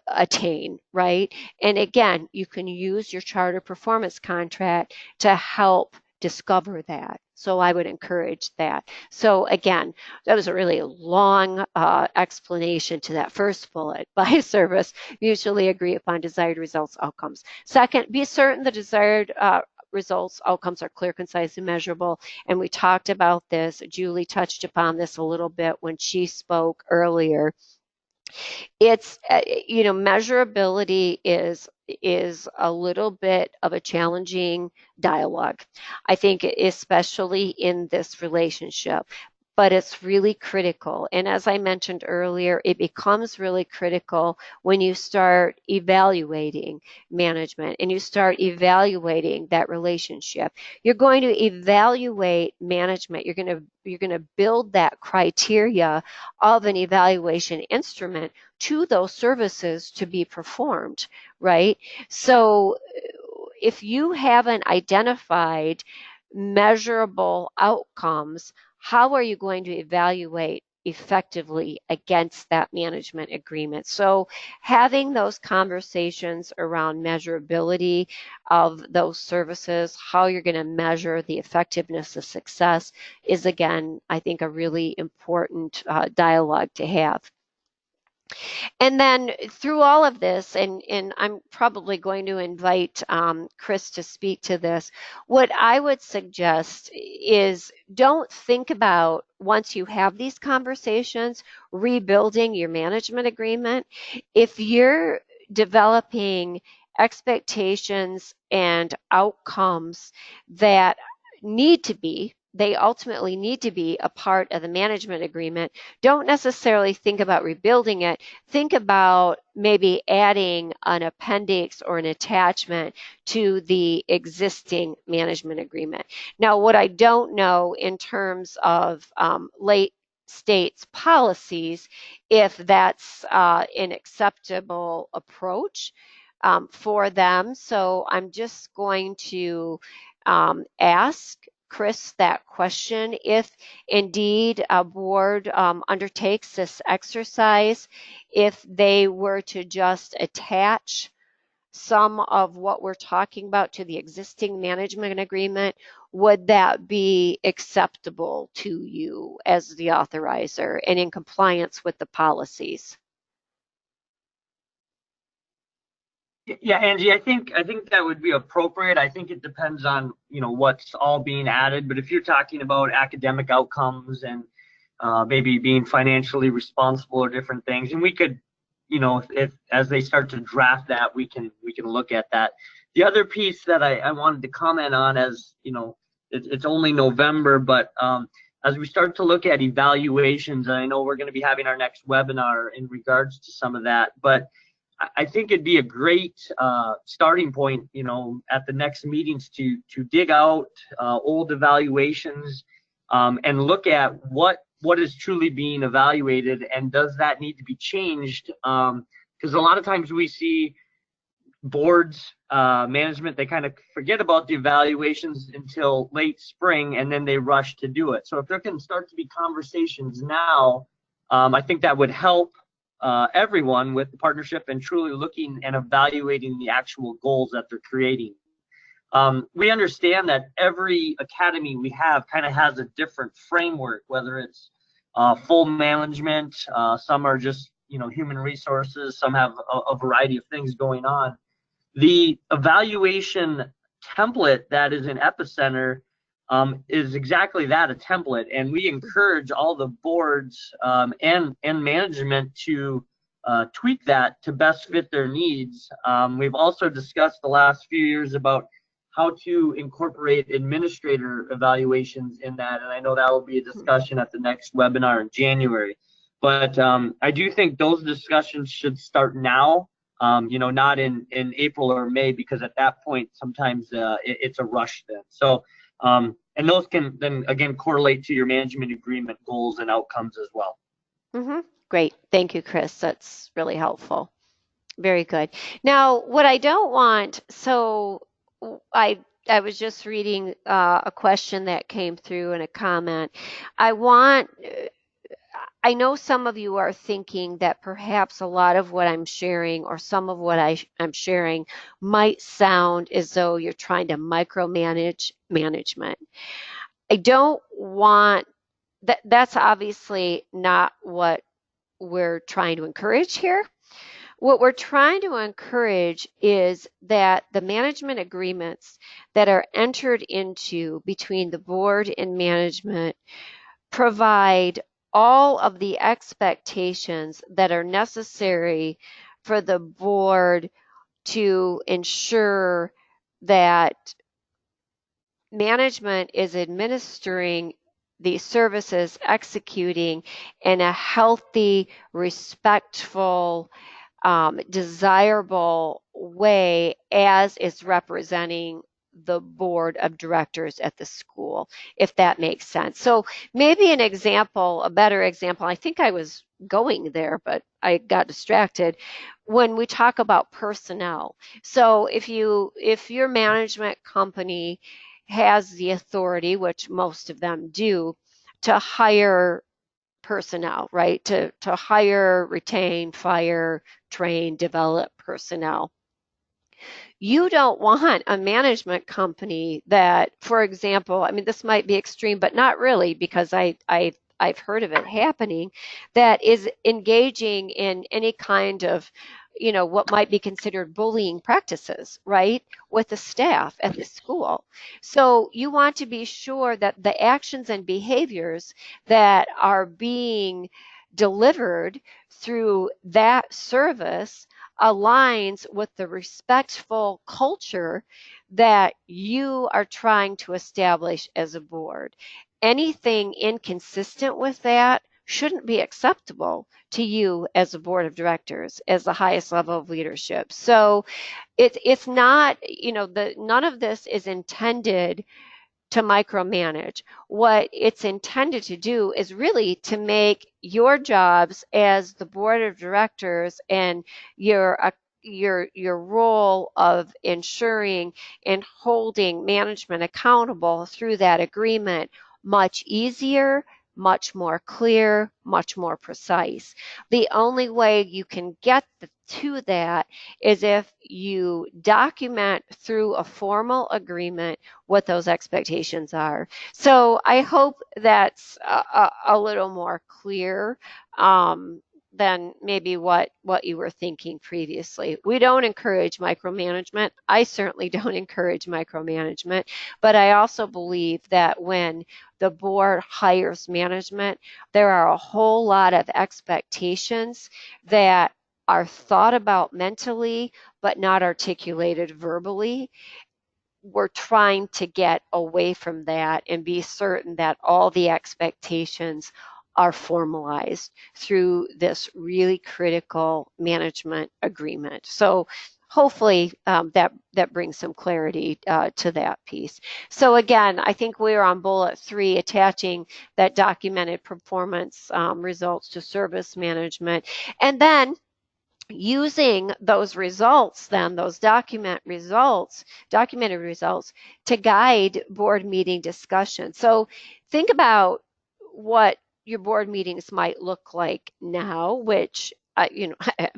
attain, right? And again, you can use your charter performance contract to help discover that. So I would encourage that. So again, that was a really long explanation to that first bullet. By service, mutually agree upon desired results, outcomes. Second, be certain the desired results, outcomes are clear, concise, and measurable. And we talked about this. Julie touched upon this a little bit when she spoke earlier. It's, measurability is a little bit of a challenging dialogue. I think especially in this relationship, but it's really critical. And as I mentioned earlier, it becomes really critical when you start evaluating management and you start evaluating that relationship. You're going to evaluate management. You're going to build that criteria of an evaluation instrument to those services to be performed, right? So if you haven't identified measurable outcomes, how are you going to evaluate effectively against that management agreement? So having those conversations around measurability of those services, how you're going to measure the effectiveness of success is, again, I think a really important dialogue to have. And then through all of this, and I'm probably going to invite Chris to speak to this, what I would suggest is don't think about, once you have these conversations, rebuilding your management agreement. If you're developing expectations and outcomes that they ultimately need to be a part of the management agreement, don't necessarily think about rebuilding it. Think about maybe adding an appendix or an attachment to the existing management agreement. Now, what I don't know in terms of late states policies, if that's an acceptable approach for them. So I'm just going to ask Chris that question. If indeed a board undertakes this exercise, if they were to just attach some of what we're talking about to the existing management agreement, would that be acceptable to you as the authorizer and in compliance with the policies? Yeah, Angie, I think that would be appropriate. I think it depends on, what's all being added. But if you're talking about academic outcomes and maybe being financially responsible or different things, and we could, if as they start to draft that, we can look at that. The other piece that I wanted to comment on, as it's only November, but as we start to look at evaluations, and I know we're going to be having our next webinar in regards to some of that, but I think it'd be a great starting point, at the next meetings to dig out old evaluations and look at what is truly being evaluated, and does that need to be changed? Because a lot of times we see boards, management, they kind of forget about the evaluations until late spring, and then they rush to do it. So if there can start to be conversations now, I think that would help everyone with the partnership and truly looking and evaluating the actual goals that they're creating. We understand that every academy we have kind of has a different framework, whether it's full management, some are just human resources, some have a variety of things going on. The evaluation template that is in Epicenter is exactly that, a template, and we encourage all the boards and management to tweak that to best fit their needs. We've also discussed the last few years about how to incorporate administrator evaluations in that, and I know that will be a discussion at the next webinar in January. But I do think those discussions should start now, not in April or May, because at that point sometimes it's a rush then. So and those can then again correlate to your management agreement goals and outcomes as well. Great. Thank you, Chris. That's really helpful. Very good. Now, what I don't want, so I was just reading a question that came through in a comment. I know some of you are thinking that perhaps a lot of what I'm sharing or some of what I'm sharing might sound as though you're trying to micromanage management. I don't want that. That's obviously not what we're trying to encourage here. What we're trying to encourage is that the management agreements that are entered into between the board and management provide all of the expectations that are necessary for the board to ensure that management is administering these services, executing in a healthy, respectful, desirable way as is representing the board of directors at the school, if that makes sense. So maybe an example, a better example, I think I was going there, but I got distracted, when we talk about personnel. So if your management company has the authority, which most of them do, to hire personnel, right? To hire, retain, fire, train, develop personnel. You don't want a management company that, for example, I mean, this might be extreme, but not really, because I've heard of it happening, that is engaging in any kind of, what might be considered bullying practices, right, with the staff at the school. So you want to be sure that the actions and behaviors that are being delivered through that service aligns with the respectful culture that you are trying to establish as a board. Anything inconsistent with that shouldn't be acceptable to you as a board of directors, as the highest level of leadership. So it's not, none of this is intended to micromanage. What it's intended to do is really to make your jobs as the board of directors and your role of ensuring and holding management accountable through that agreement much easier, much more clear, much more precise. The only way you can get to that is if you document through a formal agreement what those expectations are. So I hope that's a little more clear than maybe what you were thinking previously. We don't encourage micromanagement. I certainly don't encourage micromanagement, but I also believe that when the board hires management, there are a whole lot of expectations that are thought about mentally, but not articulated verbally. We're trying to get away from that and be certain that all the expectations are formalized through this really critical management agreement. So hopefully that brings some clarity to that piece. So again, I think we're on bullet 3, attaching that documented performance results to service management. And then using those results, then those documented results to guide board meeting discussion. So think about what your board meetings might look like now, which I've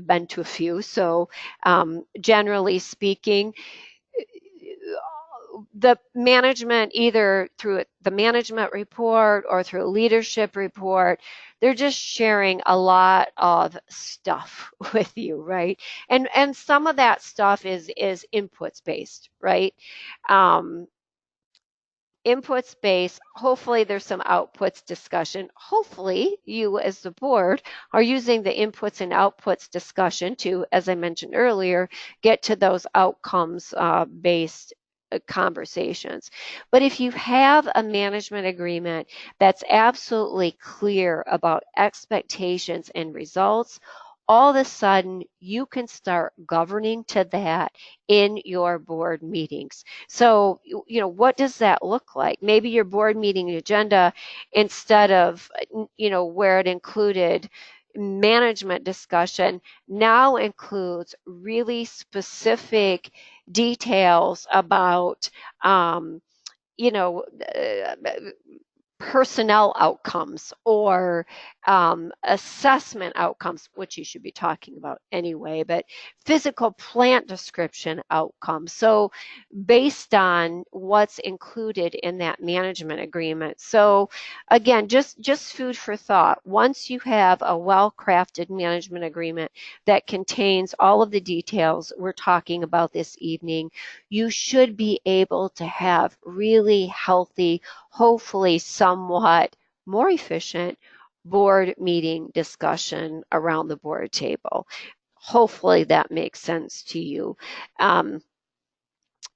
been to a few. So generally speaking, the management, either through the management report or through a leadership report, they're just sharing a lot of stuff with you, right? And some of that stuff is inputs based, right? Inputs based. Hopefully there's some outputs discussion. Hopefully you as the board are using the inputs and outputs discussion to, as I mentioned earlier, get to those outcomes based conversations. But if you have a management agreement that's absolutely clear about expectations and results, all of a sudden you can start governing to that in your board meetings. So, what does that look like? Maybe your board meeting agenda, instead of, where it included management discussion, now includes really specific details about, personnel outcomes or assessment outcomes, which you should be talking about anyway, but physical plant description outcomes. So based on what's included in that management agreement. So again, just food for thought. Once you have a well-crafted management agreement that contains all of the details we're talking about this evening, you should be able to have really healthy, hopefully somewhat more efficient board meeting discussion around the board table. Hopefully that makes sense to you.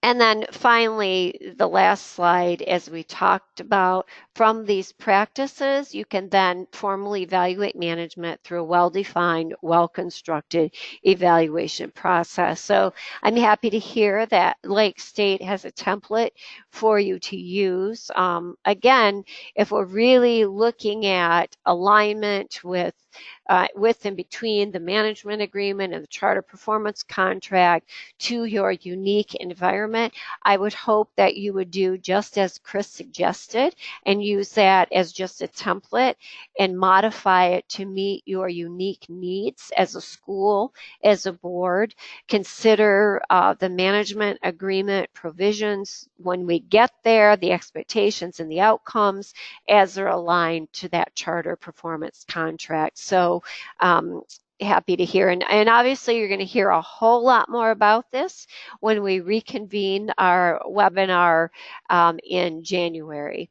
And then finally, the last slide, as we talked about, from these practices, you can then formally evaluate management through a well-defined, well-constructed evaluation process. So I'm happy to hear that Lake State has a template for you to use. Again, if we're really looking at alignment with and between the management agreement and the charter performance contract to your unique environment, I would hope that you would do just as Chris suggested and use that as just a template and modify it to meet your unique needs as a school, as a board. Consider the management agreement provisions when we get there, the expectations and the outcomes as they're aligned to that charter performance contract. So happy to hear. And obviously you're going to hear a whole lot more about this when we reconvene our webinar in January.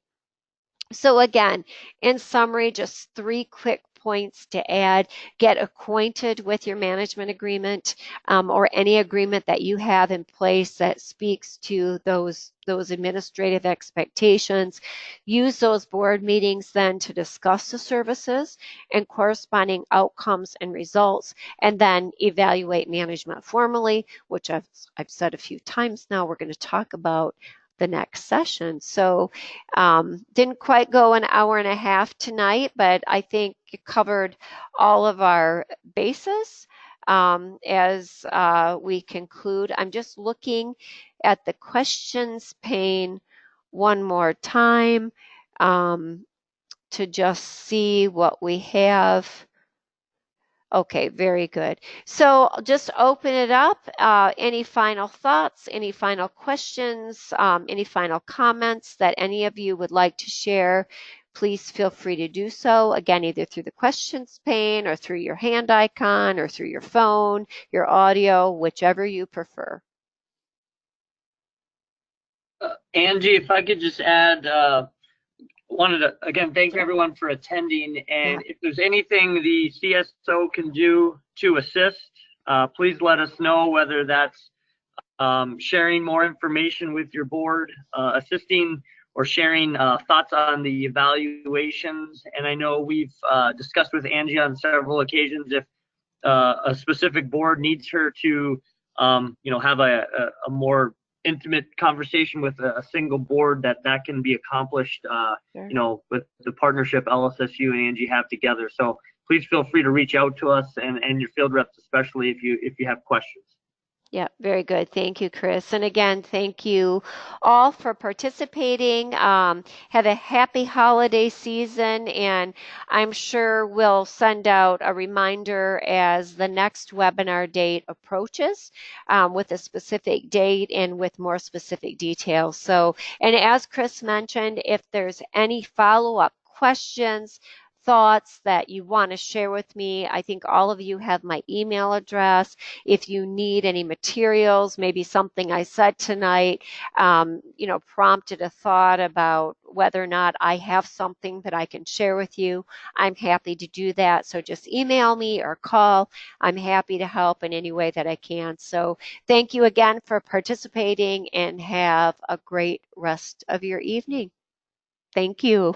So again, in summary, just 3 quick points to add. Get acquainted with your management agreement or any agreement that you have in place that speaks to those administrative expectations. Use those board meetings then to discuss the services and corresponding outcomes and results, and then evaluate management formally, which I've said a few times now we're going to talk about the next session. So didn't quite go an hour and a half tonight, but I think it covered all of our bases as we conclude. I'm just looking at the questions pane one more time to just see what we have. Okay, very good. So I'll just open it up. Any final thoughts, any final questions, any final comments that any of you would like to share, please feel free to do so. Again, either through the questions pane or through your hand icon or through your phone, your audio, whichever you prefer. Angie, if I could just add, wanted to, again, thank everyone for attending. And if there's anything the CSO can do to assist, please let us know, whether that's sharing more information with your board, assisting or sharing thoughts on the evaluations. And I know we've discussed with Angie on several occasions, if a specific board needs her to, have a more intimate conversation with a single board, that can be accomplished, Sure. with the partnership LSSU and Angie have together. So please feel free to reach out to us, and your field reps especially, if you have questions. Yeah, very good. Thank you, Chris. And again, thank you all for participating. Have a happy holiday season, and I'm sure we'll send out a reminder as the next webinar date approaches, with a specific date and with more specific details. So, and as Chris mentioned, if there's any follow-up questions, thoughts that you want to share with me, I think all of you have my email address. If you need any materials, maybe something I said tonight, prompted a thought about whether or not I have something that I can share with you, I'm happy to do that. So just email me or call. I'm happy to help in any way that I can. So thank you again for participating, and have a great rest of your evening. Thank you.